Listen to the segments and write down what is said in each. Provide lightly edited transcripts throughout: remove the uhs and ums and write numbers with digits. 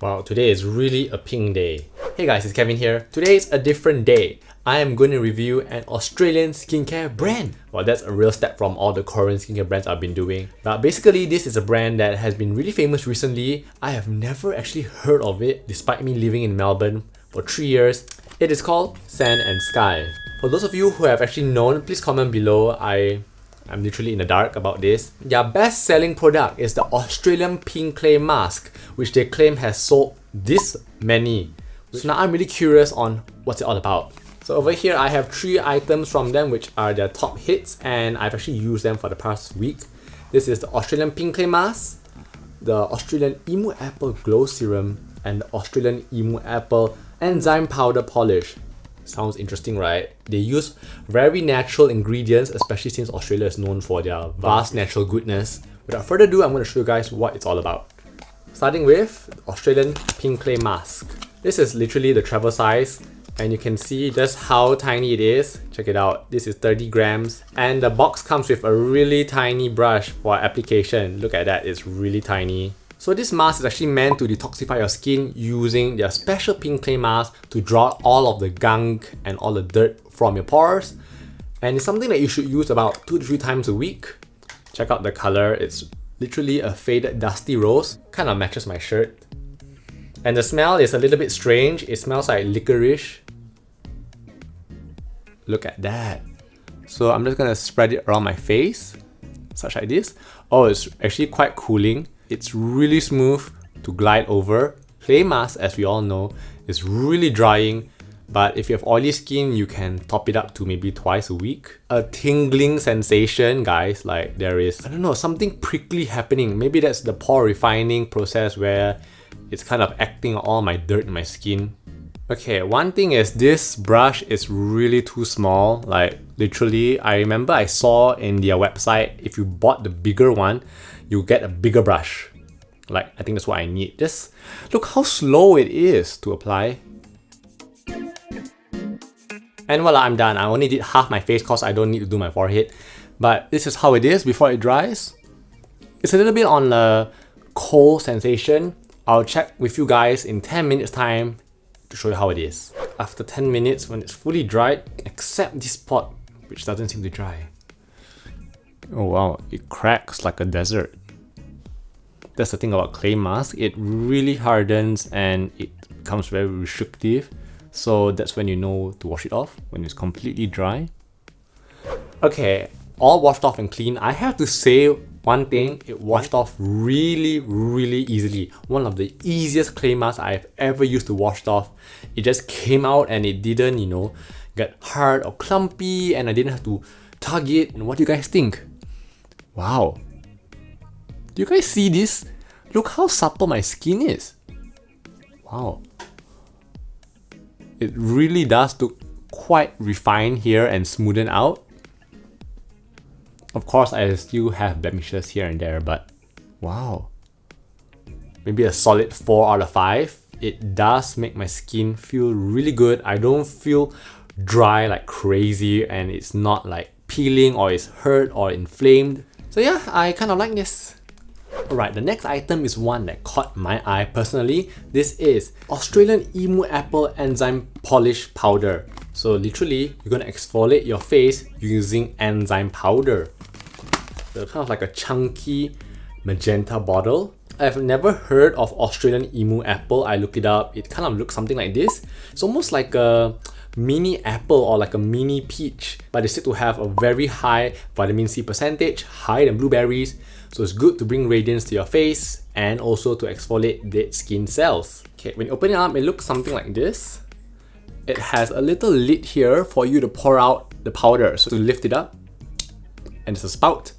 Wow, today is really a pink day. Hey guys, it's Kevin here. Today is a different day. I am going to review an Australian skincare brand. Well, that's a real step from all the Korean skincare brands I've been doing. But basically, this is a brand that has been really famous recently. I have never actually heard of it despite me living in Melbourne for 3 years. It is called Sand and Sky. For those of you who have actually known, please comment below. I'm literally in the dark about this. Their best selling product is the Australian Pink Clay Mask, which they claim has sold this many. So now I'm really curious on what's it all about. So over here I have 3 items from them which are their top hits, and I've actually used them for the past week. This is the Australian Pink Clay Mask, the Australian Emu Apple Glow Serum, and the Australian Emu Apple Enzyme Powder Polish. Sounds interesting, right? They use very natural ingredients, especially since Australia is known for their vast natural goodness. Without further ado, I'm going to show you guys what it's all about. Starting with the Australian Pink Clay Mask. This is literally the travel size, and you can see just how tiny it is. Check it out. This is 30 grams, and the box comes with a really tiny brush for application. Look at that, it's really tiny. So this mask is actually meant to detoxify your skin using their special pink clay mask to draw all of the gunk and all the dirt from your pores. And it's something that you should use about 2 to 3 times a week. Check out the color, it's literally a faded dusty rose. Kind of matches my shirt. And the smell is a little bit strange. It smells like licorice. Look at that. So I'm just gonna spread it around my face, such like this. Oh, it's actually quite cooling. It's really smooth to glide over. Clay mask, as we all know, is really drying, but if you have oily skin, you can top it up to maybe twice a week. A tingling sensation, guys, like there is, I don't know, something prickly happening. Maybe that's the pore refining process where it's kind of acting on all my dirt in my skin. Okay, one thing is this brush is really too small. Like literally, I remember I saw in their website, if you bought the bigger one, you get a bigger brush. Like, I think that's what I need. Just look how slow it is to apply. And voila, I'm done. I only did half my face because I don't need to do my forehead. But this is how it is before it dries. It's a little bit on the cold sensation. I'll check with you guys in 10 minutes time to show you how it is. After 10 minutes, when it's fully dried, except this spot, which doesn't seem to dry. Oh wow, it cracks like a desert. That's the thing about clay mask. It really hardens and it becomes very restrictive. So that's when you know to wash it off, when it's completely dry. Okay, all washed off and clean. I have to say one thing, it washed off really easily. One of the easiest clay masks I've ever used to wash off. It just came out and it didn't, get hard or clumpy, and I didn't have to tug it. And what do you guys think? Wow. Do you guys see this? Look how supple my skin is. Wow. It really does look quite refined here and smoothened out. Of course, I still have blemishes here and there, but wow. Maybe a solid 4 out of 5. It does make my skin feel really good. I don't feel dry like crazy, and it's not like peeling or it's hurt or inflamed. So yeah, I kind of like this. Alright, the next item is one that caught my eye personally. This is Australian Emu Apple Enzyme Polish Powder. So literally, you're gonna exfoliate your face using enzyme powder. So kind of like a chunky magenta bottle. I've never heard of Australian Emu Apple. I looked it up. It kind of looks something like this. It's almost like a mini apple or like a mini peach, but it's said to have a very high vitamin C percentage, higher than blueberries. So it's good to bring radiance to your face and also to exfoliate dead skin cells. Okay, when you open it up, it looks something like this. It has a little lid here for you to pour out the powder. So to lift it up, and it's a spout.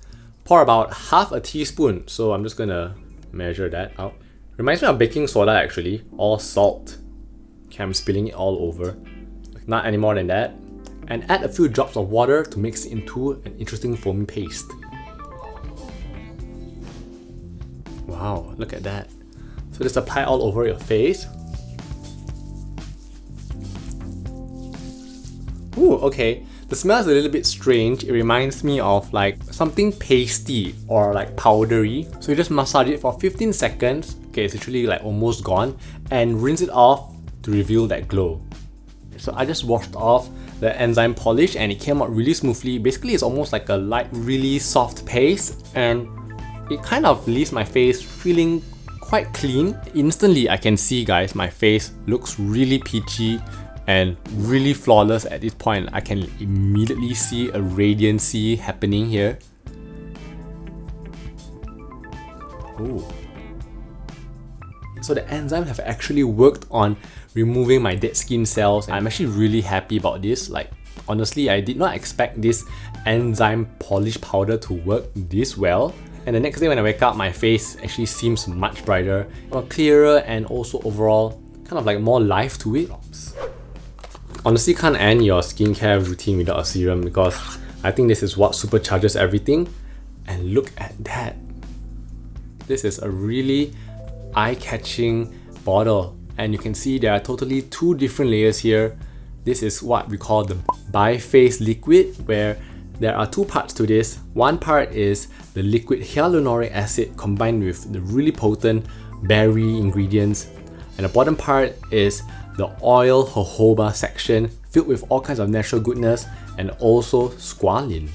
Pour about half a teaspoon. So I'm just gonna measure that out. Reminds me of baking soda actually, or salt. Okay, I'm spilling it all over. Not any more than that. And add a few drops of water to mix it into an interesting foamy paste. Wow, look at that. So just apply all over your face. Ooh, okay. The smell is a little bit strange. It reminds me of like something pasty or like powdery. So you just massage it for 15 seconds. Okay, it's literally like almost gone, and rinse it off to reveal that glow. So I just washed off the enzyme polish and it came out really smoothly. Basically, it's almost like a light, really soft paste, and it kind of leaves my face feeling quite clean. Instantly, I can see, guys, my face looks really peachy and really flawless at this point. I can immediately see a radiancy happening here. Ooh. So the enzymes have actually worked on removing my dead skin cells. I'm actually really happy about this. Like, honestly, I did not expect this enzyme polish powder to work this well. And the next day when I wake up, my face actually seems much brighter, more clearer, and also overall kind of like more life to it. Honestly, can't end your skincare routine without a serum, because I think this is what supercharges everything. And look at that. This is a really eye-catching bottle, and you can see there are totally two different layers here. This is what we call the biphase liquid, where there are two parts to this. One part is the liquid hyaluronic acid combined with the really potent berry ingredients, and the bottom part is the oil jojoba section filled with all kinds of natural goodness and also squalene.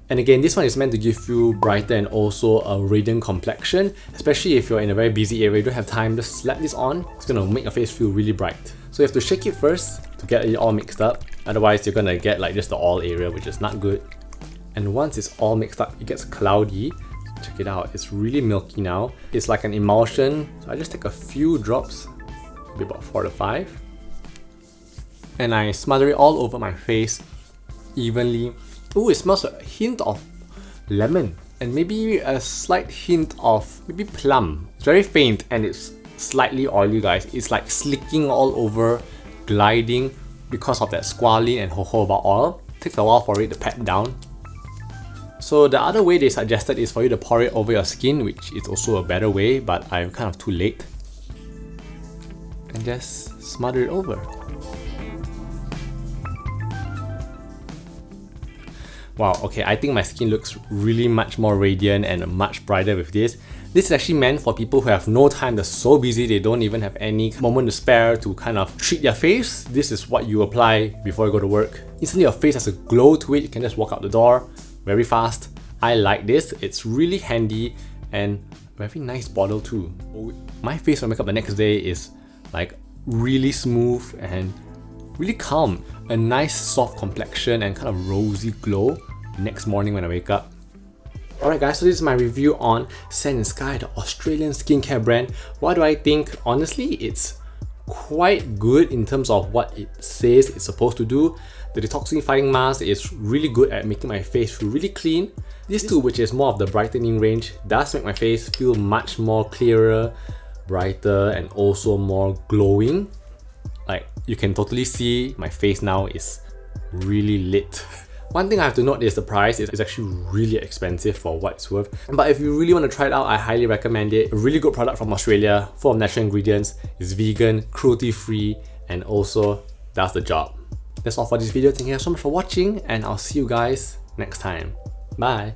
And again, this one is meant to give you brighter and also a radiant complexion, especially if you're in a very busy area, you don't have time, just slap this on. It's gonna make your face feel really bright. So you have to shake it first to get it all mixed up. Otherwise, you're gonna get like just the oil area, which is not good. And once it's all mixed up, it gets cloudy. Check it out, it's really milky now. It's like an emulsion. So I just take a few drops, maybe about 4 to 5. And I smother it all over my face evenly. Ooh, it smells a hint of lemon and maybe a slight hint of maybe plum. It's very faint and it's slightly oily, guys. It's like slicking all over, gliding because of that squalene and jojoba oil. It takes a while for it to pat down. So the other way they suggested is for you to pour it over your skin, which is also a better way, but I'm kind of too late. And just smother it over. Wow, okay, I think my skin looks really much more radiant and much brighter with this. This is actually meant for people who have no time, they're so busy, they don't even have any moment to spare to kind of treat their face. This is what you apply before you go to work. Instantly your face has a glow to it, you can just walk out the door very fast. I like this, it's really handy and very nice bottle too. My face when I wake up the next day is like really smooth and really calm. A nice soft complexion and kind of rosy glow next morning when I wake up. Alright guys, so this is my review on Sand & Sky, the Australian skincare brand. What do I think? Honestly, it's quite good in terms of what it says it's supposed to do. The detoxifying mask is really good at making my face feel really clean. This too, which is more of the brightening range, does make my face feel much more clearer, brighter, and also more glowing. Like, you can totally see my face now is really lit. One thing I have to note is the price is actually really expensive for what it's worth. But if you really want to try it out, I highly recommend it. A really good product from Australia, full of natural ingredients, is vegan, cruelty-free, and also does the job. That's all for this video. Thank you guys so much for watching, and I'll see you guys next time. Bye!